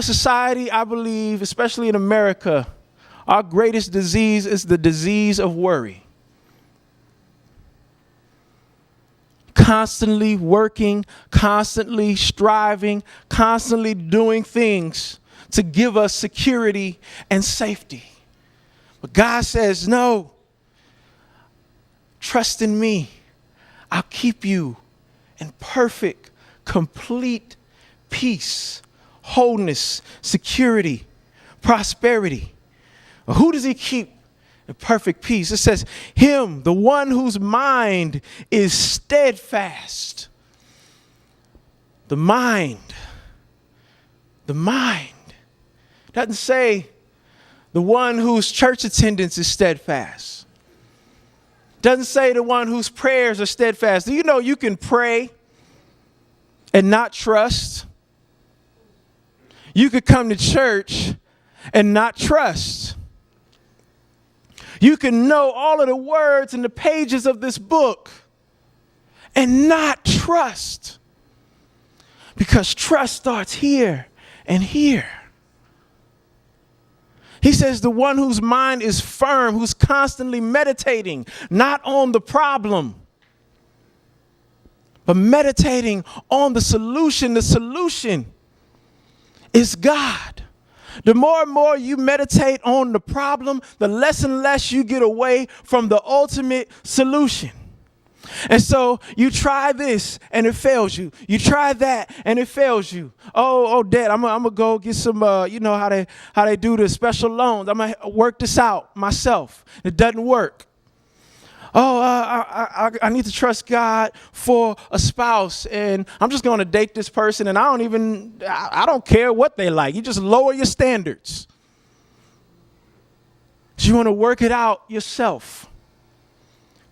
our society, I believe, especially in America, our greatest disease is the disease of worry. Constantly working, constantly striving, constantly doing things to give us security and safety. But God says, no, trust in me. I'll keep you in perfect, complete peace, wholeness, security, prosperity. Well, who does he keep in perfect peace? It says, him, the one whose mind is steadfast. The mind. Doesn't say the one whose church attendance is steadfast. Doesn't say the one whose prayers are steadfast. Do you know you can pray and not trust? You could come to church and not trust. You can know all of the words and the pages of this book and not trust. Because trust starts here and here. He says the one whose mind is firm, who's constantly meditating, not on the problem, but meditating on the solution. The solution is God. The more and more you meditate on the problem, the less and less you get away from the ultimate solution. And so you try this and it fails you. You try that and it fails you. Oh, Dad, I'm gonna go get some. You know how they do the special loans. I'm gonna work this out myself. It doesn't work. I need to trust God for a spouse, and I'm just gonna date this person, and I don't care what they like. You just lower your standards. So you want to work it out yourself.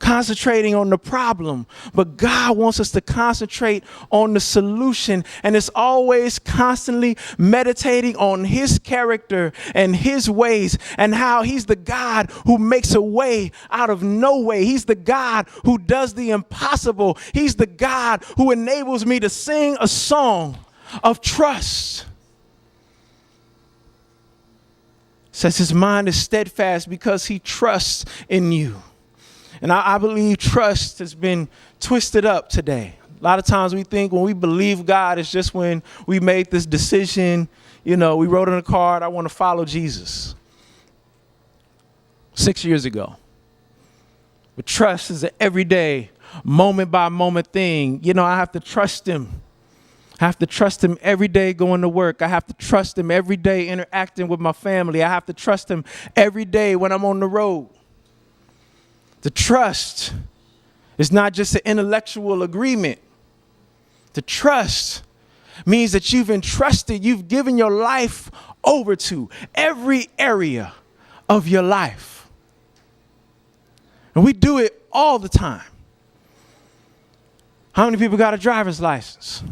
Concentrating on the problem, but God wants us to concentrate on the solution, and it's always constantly meditating on his character and his ways and how he's the God who makes a way out of no way. He's the God who does the impossible. He's the God who enables me to sing a song of trust. Says his mind is steadfast because he trusts in you. And I believe trust has been twisted up today. A lot of times we think when we believe God, it's just when we made this decision, we wrote on a card, I want to follow Jesus. 6 years ago. But trust is an everyday, moment by moment thing. I have to trust him. I have to trust him every day going to work. I have to trust him every day interacting with my family. I have to trust him every day when I'm on the road. The trust is not just an intellectual agreement. The trust means that you've given your life over to every area of your life. And we do it all the time. How many people got a driver's license?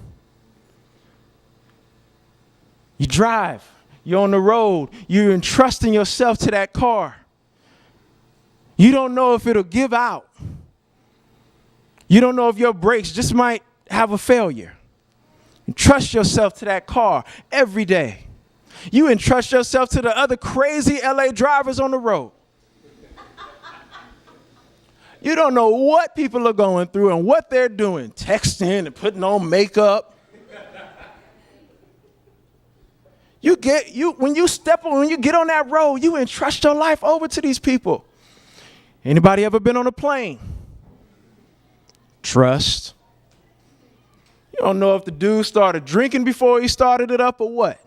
You drive, you're on the road, you're entrusting yourself to that car. You don't know if it'll give out. You don't know if your brakes just might have a failure. Entrust yourself to that car every day. You entrust yourself to the other crazy LA drivers on the road. You don't know what people are going through and what they're doing, texting and putting on makeup. When you get on that road, you entrust your life over to these people. Anybody ever been on a plane? Trust. You don't know if the dude started drinking before he started it up or what.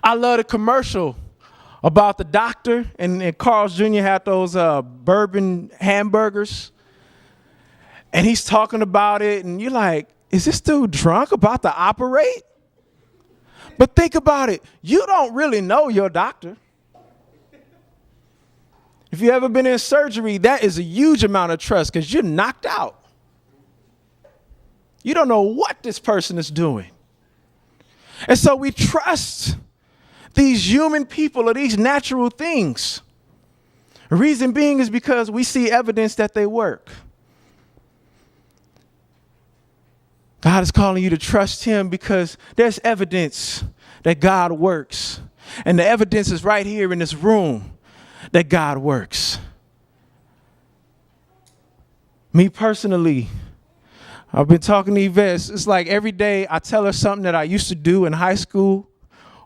I love the commercial about the doctor, and Carl's Jr. had those bourbon hamburgers. And he's talking about it, and you're like, is this dude drunk about to operate? But think about it. You don't really know your doctor. If you've ever been in surgery, that is a huge amount of trust because you're knocked out. You don't know what this person is doing. And so we trust these human people or these natural things. The reason being is because we see evidence that they work. God is calling you to trust him because there's evidence that God works. And the evidence is right here in this room that God works. Me personally, I've been talking to Yvette. It's like every day I tell her something that I used to do in high school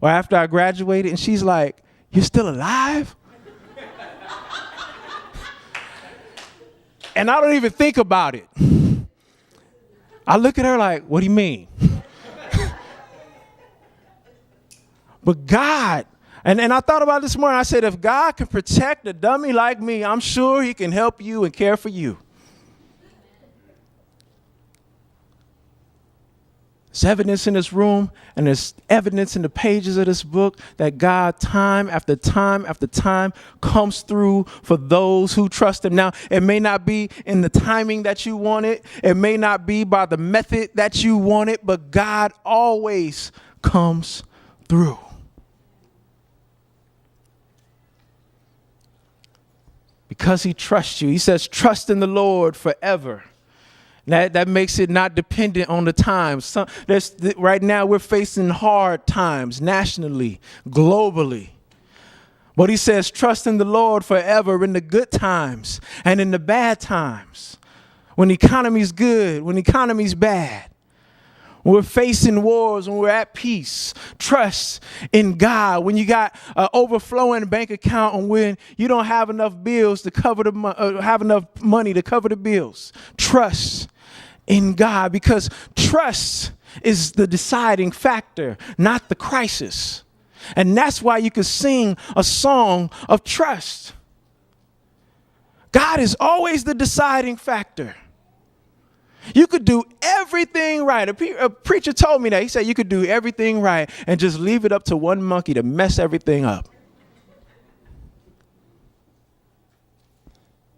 or after I graduated, and she's like, "You're still alive?" And I don't even think about it. I look at her like, "What do you mean?" But God, and I thought about it this morning. I said, if God can protect a dummy like me, I'm sure he can help you and care for you. There's evidence in this room, and there's evidence in the pages of this book that God, time after time after time, comes through for those who trust him. Now, it may not be in the timing that you want it. It may not be by the method that you want it, but God always comes through. Because he trusts you. He says, trust in the Lord forever. That makes it not dependent on the times. Right now, we're facing hard times nationally, globally. But he says, trust in the Lord forever in the good times and in the bad times. When the economy's good, when the economy's bad. When we're facing wars, when we're at peace, trust in God. When you got an overflowing bank account and when you don't have enough bills to cover have enough money to cover the bills, trust in God, because trust is the deciding factor, not the crisis. And that's why you can sing a song of trust. God is always the deciding factor. You could do everything right. A preacher told me that. He said you could do everything right and just leave it up to one monkey to mess everything up.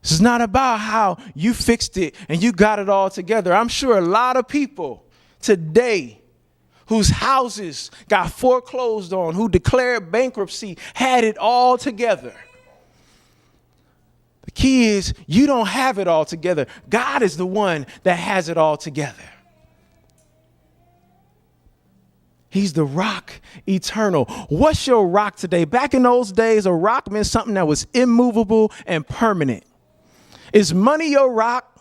This is not about how you fixed it and you got it all together. I'm sure a lot of people today whose houses got foreclosed on, who declared bankruptcy, had it all together. The key is you don't have it all together. God is the one that has it all together. He's the rock eternal. What's your rock today? Back in those days, a rock meant something that was immovable and permanent. Is money your rock?